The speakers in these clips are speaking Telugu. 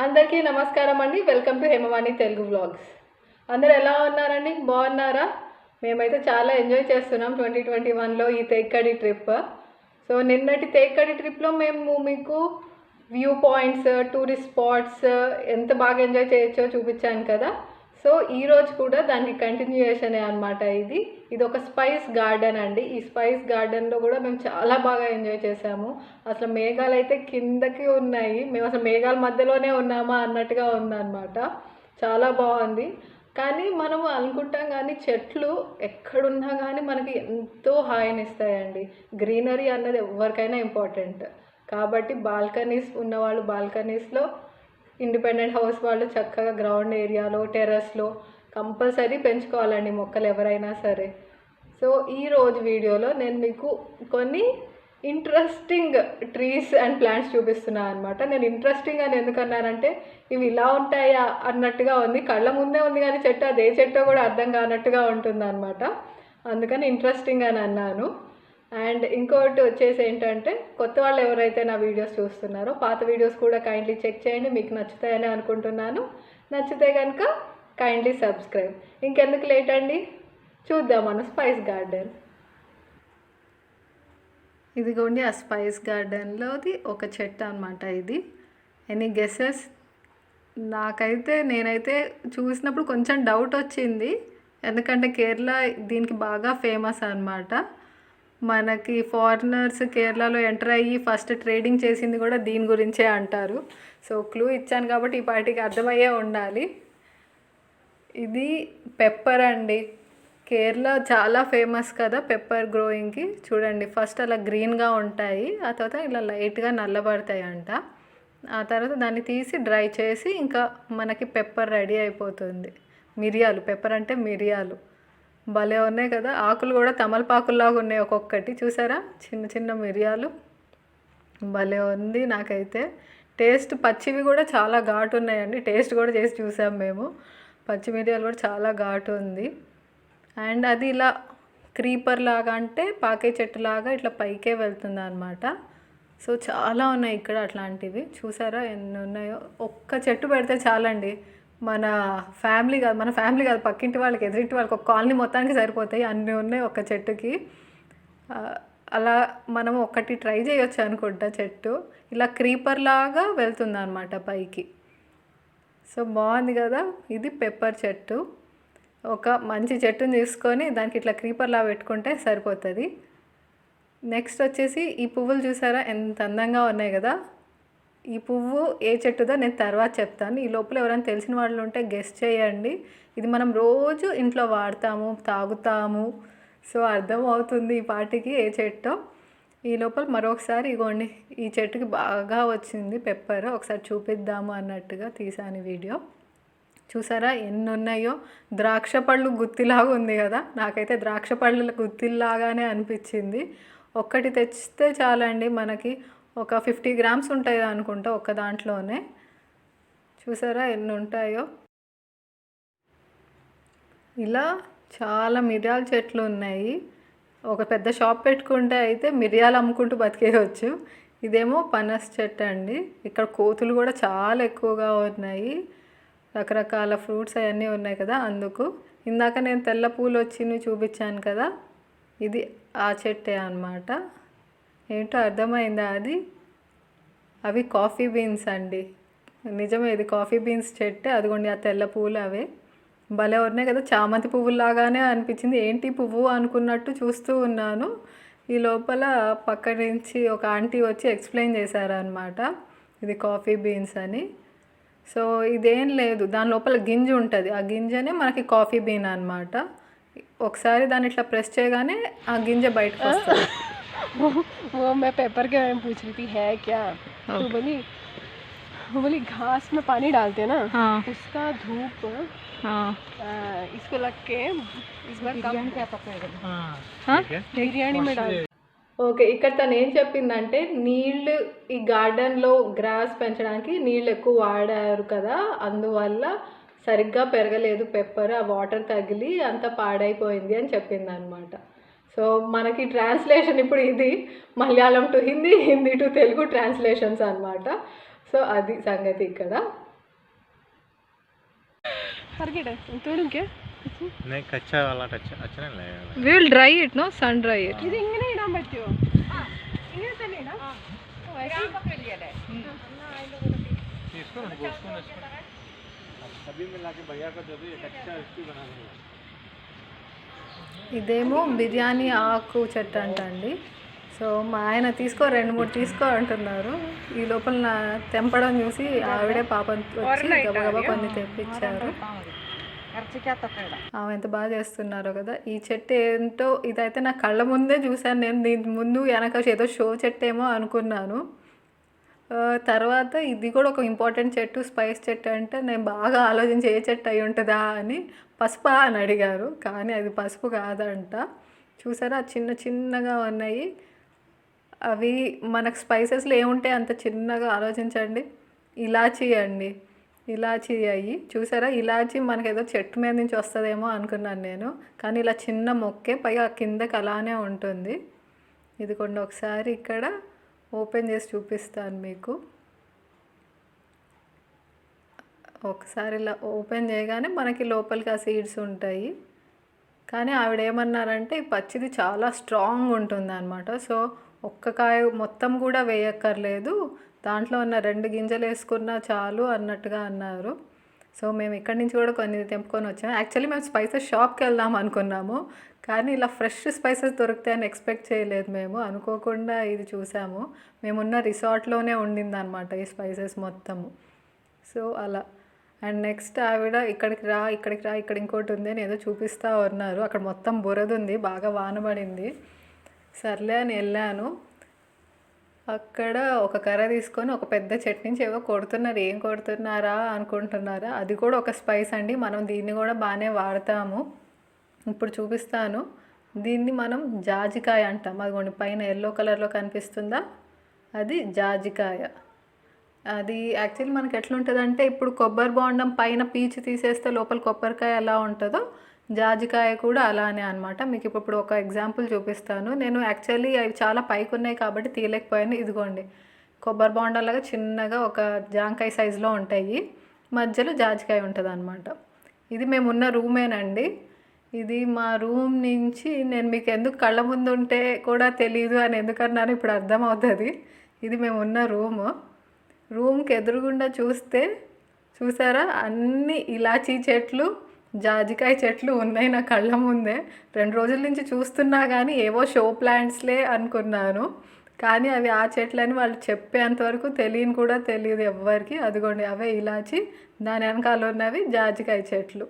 అందరికీ నమస్కారం అండి. Welcome to Hemavani Telugu vlogs. అందరూ ఎలా ఉన్నారండి? బాగున్నారా? మేమైతే చాలా ఎంజాయ్ చేస్తున్నాం 2021లో ఈ తేక్కడి ట్రిప్. సో నిన్నటి తేక్కడి ట్రిప్లో మేము మీకు వ్యూ పాయింట్స్, టూరిస్ట్ స్పాట్స్ ఎంత బాగా ఎంజాయ్ చేయొచ్చో చూపించాను కదా. సో ఈరోజు కూడా దానికి కంటిన్యూయేషనే అనమాట. ఇది ఒక స్పైస్ గార్డెన్ అండి. ఈ స్పైస్ గార్డెన్లో కూడా మేము చాలా బాగా ఎంజాయ్ చేసాము. అసలు మేఘాలు అయితే కిందకి ఉన్నాయి, మేము అసలు మేఘాల మధ్యలోనే ఉన్నామా అన్నట్టుగా ఉందన్నమాట. చాలా బాగుంది. కానీ మనం అనుకుంటాం కానీ చెట్లు ఎక్కడున్నా కానీ మనకి ఎంతో హాయిని ఇస్తాయండి. గ్రీనరీ అన్నది ఎవరికైనా ఇంపార్టెంట్. కాబట్టి బాల్కనీస్ ఉన్నవాళ్ళు బాల్కనీస్లో, ఇండిపెండెంట్ హౌస్ వాళ్ళు చక్కగా గ్రౌండ్ ఏరియాలో, టెర్రస్లో కంపల్సరీ పెంచుకోవాలండి మొక్కలు ఎవరైనా సరే. సో ఈరోజు వీడియోలో నేను మీకు కొన్ని ఇంట్రెస్టింగ్ ట్రీస్ అండ్ ప్లాంట్స్ చూపిస్తున్నాను అనమాట. నేను ఇంట్రెస్టింగ్ అని ఎందుకన్నానంటే ఇవి ఇలా ఉంటాయా అన్నట్టుగా ఉంది. కళ్ళ ముందే ఉంది కానీ చెట్టు అదే చెట్టో కూడా అర్థం కానట్టుగా ఉంటుంది అనమాట. అందుకని ఇంట్రెస్టింగ్ అని అన్నాను. అండ్ ఇంకోటి వచ్చేసి ఏంటంటే, కొత్త వాళ్ళు ఎవరైతే నా వీడియోస్ చూస్తున్నారో పాత వీడియోస్ కూడా కైండ్లీ చెక్ చేయండి, మీకు నచ్చుతాయని అనుకుంటున్నాను. నచ్చితే కనుక కైండ్లీ సబ్స్క్రైబ్. ఇంకెందుకు లేట్ అండి, చూద్దాం మన స్పైస్ గార్డెన్. ఇదిగోండి ఆ స్పైస్ గార్డెన్లోది ఒక చెట్టు అనమాట. ఇది ఎనీ గెసెస్? నేనైతే చూసినప్పుడు కొంచెం డౌట్ వచ్చింది, ఎందుకంటే కేరళ దీనికి బాగా ఫేమస్ అనమాట. మనకి ఫారినర్స్ కేరళలో ఎంటర్ అయ్యి ఫస్ట్ ట్రేడింగ్ చేసింది కూడా దీని గురించే అంటారు. సో క్లూ ఇచ్చాను కాబట్టి ఈ పార్టీకి అర్థమయ్యే ఉండాలి. ఇది పెప్పర్ అండి. కేరళ చాలా ఫేమస్ కదా పెప్పర్ గ్రోయింగ్కి. చూడండి, ఫస్ట్ అలా గ్రీన్గా ఉంటాయి, ఆ తర్వాత ఇలా లైట్గా నల్లబడతాయి అంట. ఆ తర్వాత దాన్ని తీసి డ్రై చేసి ఇంకా మనకి పెప్పర్ రెడీ అయిపోతుంది. మిరియాలు, పెప్పర్ అంటే మిరియాలు. భలే ఉన్నాయి కదా, ఆకులు కూడా తమలపాకుల్లాగా ఉన్నాయి ఒక్కొక్కటి. చూసారా, చిన్న చిన్న మిరియాలు. భలే ఉంది. నాకైతే టేస్ట్ పచ్చివి కూడా చాలా ఘాటు ఉన్నాయండి. టేస్ట్ కూడా చేసి చూసాం మేము. పచ్చి మిరియాలు కూడా చాలా ఘాటు ఉంది. అండ్ అది ఇలా క్రీపర్ లాగా, అంటే పాకే చెట్టు లాగా ఇట్లా పైకే వెళ్తుంది అనమాట. సో చాలా ఉన్నాయి ఇక్కడ అట్లాంటివి. చూసారా ఎన్ని ఉన్నాయో. ఒక్క చెట్టు పెడితే చాలండి, మన ఫ్యామిలీ కాదు పక్కింటి వాళ్ళకి, ఎదురింటి వాళ్ళకి, ఒక కాలనీ మొత్తానికి సరిపోతాయి, అన్నీ ఉన్నాయి ఒక చెట్టుకి. అలా మనం ఒకటి ట్రై చేయొచ్చు అనుకుంటా. చెట్టు ఇలా క్రీపర్ లాగా వెళ్తుంది అనమాట పైకి. సో బాగుంది కదా. ఇది పెప్పర్ చెట్టు. ఒక మంచి చెట్టుని తీసుకొని దానికి ఇట్లా క్రీపర్ లాగా పెట్టుకుంటే సరిపోతుంది. నెక్స్ట్ వచ్చేసి ఈ పువ్వులు చూసారా ఎంత అందంగా ఉన్నాయి కదా. ఈ పువ్వు ఏ చెట్టుదో నేను తర్వాత చెప్తాను. ఈ లోపల ఎవరైనా తెలిసిన వాళ్ళు ఉంటే గెస్ చేయండి. ఇది మనం రోజు ఇంట్లో వాడతాము, తాగుతాము. సో అర్థం అవుతుంది ఈ పాటికి ఏ చెట్టో. ఈ లోపల మరొకసారి ఇగోండి, ఈ చెట్టుకి బాగా వచ్చింది పెప్పర్. ఒకసారి చూపిద్దాము అన్నట్టుగా తీసాను వీడియో. చూసారా ఎన్ని ఉన్నాయో. ద్రాక్ష పళ్ళు గుత్తిలాగా ఉంది కదా. నాకైతే ద్రాక్ష పళ్ళ గుత్తిలాగానే అనిపించింది. ఒక్కటి తెచ్చితే చాలండి మనకి. ఒక 50 గ్రామ్స్ ఉంటాయి అనుకుంటా ఒక దాంట్లోనే. చూసారా ఎన్ని ఉంటాయో. ఇలా చాలా మిరియాల చెట్లు ఉన్నాయి. ఒక పెద్ద షాప్ పెట్టుకుంటే అయితే మిరియాలు అమ్ముకుంటూ బతికేయవచ్చు. ఇదేమో పనస చెట్టు అండి. ఇక్కడ కోతులు కూడా చాలా ఎక్కువగా ఉన్నాయి. రకరకాల ఫ్రూట్స్ అవన్నీ ఉన్నాయి కదా అందుకు. ఇందాక నేను తెల్ల పూలు వచ్చి చూపించాను కదా, ఇది ఆ చెట్టే అన్నమాట. ఏంటో అర్థమైందా అది? అవి కాఫీ బీన్స్ అండి. నిజమే, ఇది కాఫీ బీన్స్ చెట్టే. అదిగోండి ఆ తెల్ల పువ్వులు అవే. భలే ఉన్నాయి కదా, చామంతి పువ్వులాగానే అనిపించింది. ఏంటి పువ్వు అనుకున్నట్టు చూస్తూ ఉన్నాను. ఈ లోపల పక్క నుంచి ఒక ఆంటీ వచ్చి ఎక్స్ప్లెయిన్ చేశారనమాట, ఇది కాఫీ బీన్స్ అని. సో ఇదేం లేదు, దాని లోపల గింజ ఉంటుంది. ఆ గింజనే మనకి కాఫీ బీన్ అనమాట. ఒకసారి దాన్ని ఇట్లా ప్రెస్ చేయగానే ఆ గింజ బయటకు వస్తుంది. वो मैं पेपर के बारे में पूछ रही थी है क्या, तो बोली घास में पानी डालते हैं ना, हाँ। उसका धूप इसको लग के इस बार बिरयानी में डाल. ఓకే, ఇక్కడ తను ఏం చెప్పిందంటే నీళ్ళు ఈ గార్డెన్లో గ్రాస్ పెంచడానికి నీళ్ళు ఎక్కువ వాడారు కదా, అందువల్ల సరిగ్గా పెరగలేదు పెప్పర్. ఆ వాటర్ తగిలి అంత పాడైపోయింది అని చెప్పింది అనమాట. సో మనకి ట్రాన్స్లేషన్ ఇప్పుడు ఇది Malayalam to Hindi, Hindi to Telugu translations అనమాట. సో అది సంగతి ఇక్కడ. फॉरगेट है तोड़ूं क्या नहीं कच्चा वाला अच्छा नहीं लगेगा we will dry it no son dry it ఇది ఇంగనే ఇడాం పట్టిयो ఇంగనే తనేనా ऐसे ही पकड़ लिया है इसको ना सभी मिला के भैया को दे दो एक अच्छा रेसिपी बना लेंगे ఇదేమో బిర్యానీ ఆకు చెట్టు అంటండి. సో మా ఆయన తీసుకో 2-3 తీసుకో అంటున్నారు. ఈ లోపల నా తెంపడం చూసి ఆవిడే పాపం వచ్చి గబగబా కొన్ని తెప్పించారు. ఆమె ఎంత బాగా చేస్తున్నారో కదా. ఈ చెట్టు ఏంటో ఇదైతే నా కళ్ళ ముందే చూశాను నేను. దీని ముందు వెనక ఏదో షో చెట్టు ఏమో అనుకున్నాను. తర్వాత ఇది కూడా ఒక ఇంపార్టెంట్ చెట్టు, స్పైస్ చెట్టు అంటే నేను బాగా ఆలోచించి ఏ చెట్టు అయి ఉంటుందా అని. పసుపా అని అడిగారు, కానీ అది పసుపు కాదంట. చూసారా చిన్న చిన్నగా ఉన్నాయి అవి. మనకు స్పైసెస్లో ఏముంటాయి అంత చిన్నగా ఆలోచించండి. ఇలాచీ అండి, ఇలాచీ అయ్యి చూసారా. ఇలాచీ మనకేదో చెట్టు మీద నుంచి వస్తుందేమో అనుకున్నాను నేను, కానీ ఇలా చిన్న మొక్కే పైగా కిందకి అలానే ఉంటుంది. ఇది కొన్ని ఒకసారి ఇక్కడ ఓపెన్ చేసి చూపిస్తాను మీకు. ఒకసారి ఇలా ఓపెన్ చేయగానే మనకి లోపలికి ఆ సీడ్స్ ఉంటాయి. కానీ ఆవిడ ఏమన్నారంటే ఈ పచ్చిది చాలా స్ట్రాంగ్ ఉంటుంది అనమాట. సో ఒక్క కాయ మొత్తం కూడా వేయక్కర్లేదు, దాంట్లో ఉన్న 2 గింజలు వేసుకున్నా చాలు అన్నట్టుగా అన్నారు. సో మేము ఇక్కడి నుంచి కూడా కొన్ని తెంపుకొని వచ్చాము. యాక్చువల్లీ మేము స్పైసెస్ షాప్కి వెళ్దాం అనుకున్నాము, కానీ ఇలా ఫ్రెష్ స్పైసెస్ దొరుకుతాయని ఎక్స్పెక్ట్ చేయలేదు మేము. అనుకోకుండా ఇది చూసాము. మేమున్న రిసార్ట్లోనే ఉండిందనమాట ఈ స్పైసెస్ మొత్తము. సో అలా. అండ్ నెక్స్ట్ ఆవిడ ఇక్కడికి రా ఇక్కడ ఇంకోటి ఉంది అని ఏదో చూపిస్తూ ఉన్నారు. అక్కడ మొత్తం బురద ఉంది, బాగా వానబడింది. సర్లే అని వెళ్ళాను. అక్కడ ఒక కర్ర తీసుకొని ఒక పెద్ద చెట్టు నుంచి ఏవో కొడుతున్నారు. ఏం కొడుతున్నారా అనుకుంటున్నారా, అది కూడా ఒక స్పైస్ అండి. మనం దీన్ని కూడా బాగానే వాడతాము. ఇప్పుడు చూపిస్తాను. దీన్ని మనం జాజికాయ అంటాం. అదిగోండి పైన ఎల్లో కలర్లో కనిపిస్తుందా, అది జాజికాయ. అది యాక్చువల్లీ మనకి ఎట్లుంటుందంటే ఇప్పుడు కొబ్బరి బోండం పైన పీచు తీసేస్తే లోపల కొబ్బరికాయ ఎలా ఉంటుందో జాజికాయ కూడా అలానే అనమాట. మీకు ఇప్పుడు ఒక ఎగ్జాంపుల్ చూపిస్తాను. నేను యాక్చువల్లీ అవి చాలా పైకి ఉన్నాయి కాబట్టి తీయలేకపోయాను. ఇదిగోండి కొబ్బరి బోండాలాగా చిన్నగా ఒక జాంకాయ సైజులో ఉంటాయి, మధ్యలో జాజికాయ ఉంటుంది అనమాట. ఇది మేమున్న రూమేనండి. ఇది మా రూమ్ నుంచి నేను మీకు ఎందుకు కళ్ళ ముందు ఉంటే కూడా తెలియదు అని ఎందుకన్నాను ఇప్పుడు అర్థమవుతుంది. ఇది మేమున్న రూమ్కి ఎదురుగుండా చూస్తే చూసారా అన్ని ఇలాచీ చెట్లు, జాజికాయ చెట్లు ఉన్నాయి నా కళ్ళ ముందే. 2 రోజుల నుంచి చూస్తున్నా కానీ ఏవో షో ప్లాంట్స్లే అనుకున్నాను, కానీ అవి ఆ చెట్లని వాళ్ళు చెప్పేంతవరకు తెలియదు ఎవ్వరికి. అదిగోండి అవే ఇలాచి, దాని వెనకాల ఉన్నవి జాజికాయ చెట్లు.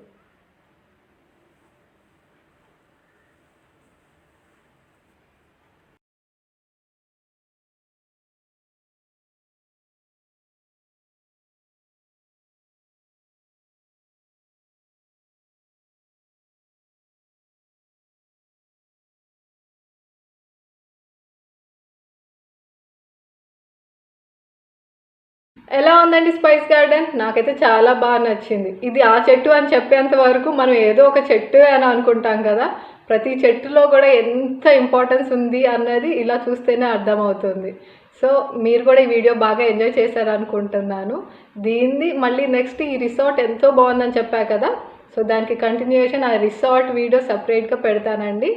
ఎలా ఉందండి స్పైస్ గార్డెన్? నాకైతే చాలా బాగా నచ్చింది. ఇది ఆ చెట్టు అని చెప్పేంత వరకు మనం ఏదో ఒక చెట్టు అని అనుకుంటాం కదా, ప్రతి చెట్టులో కూడా ఎంత ఇంపార్టెన్స్ ఉంది అన్నది ఇలా చూస్తేనే అర్థమవుతుంది. సో మీరు కూడా ఈ వీడియో బాగా ఎంజాయ్ చేశారనుకుంటున్నాను. దీన్ని మళ్ళీ నెక్స్ట్ ఈ రిసార్ట్ ఎంతో బాగుందని చెప్పా కదా, సో దానికి కంటిన్యూయేషన్ ఆ రిసార్ట్ వీడియో సపరేట్గా పెడతానండి.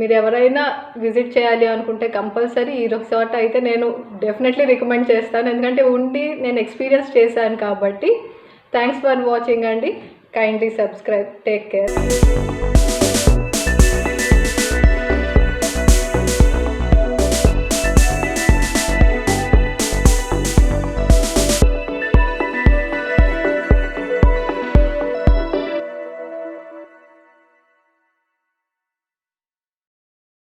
మీరు ఎవరైనా విజిట్ చేయాలి అనుకుంటే కంపల్సరీ ఈ రిసార్ట్ అయితే నేను డెఫినెట్లీ రికమెండ్ చేస్తాను, ఎందుకంటే ఉండి నేను ఎక్స్పీరియన్స్ చేశాను కాబట్టి. థ్యాంక్స్ ఫర్ వాచింగ్ అండి. Kindly subscribe. Take care.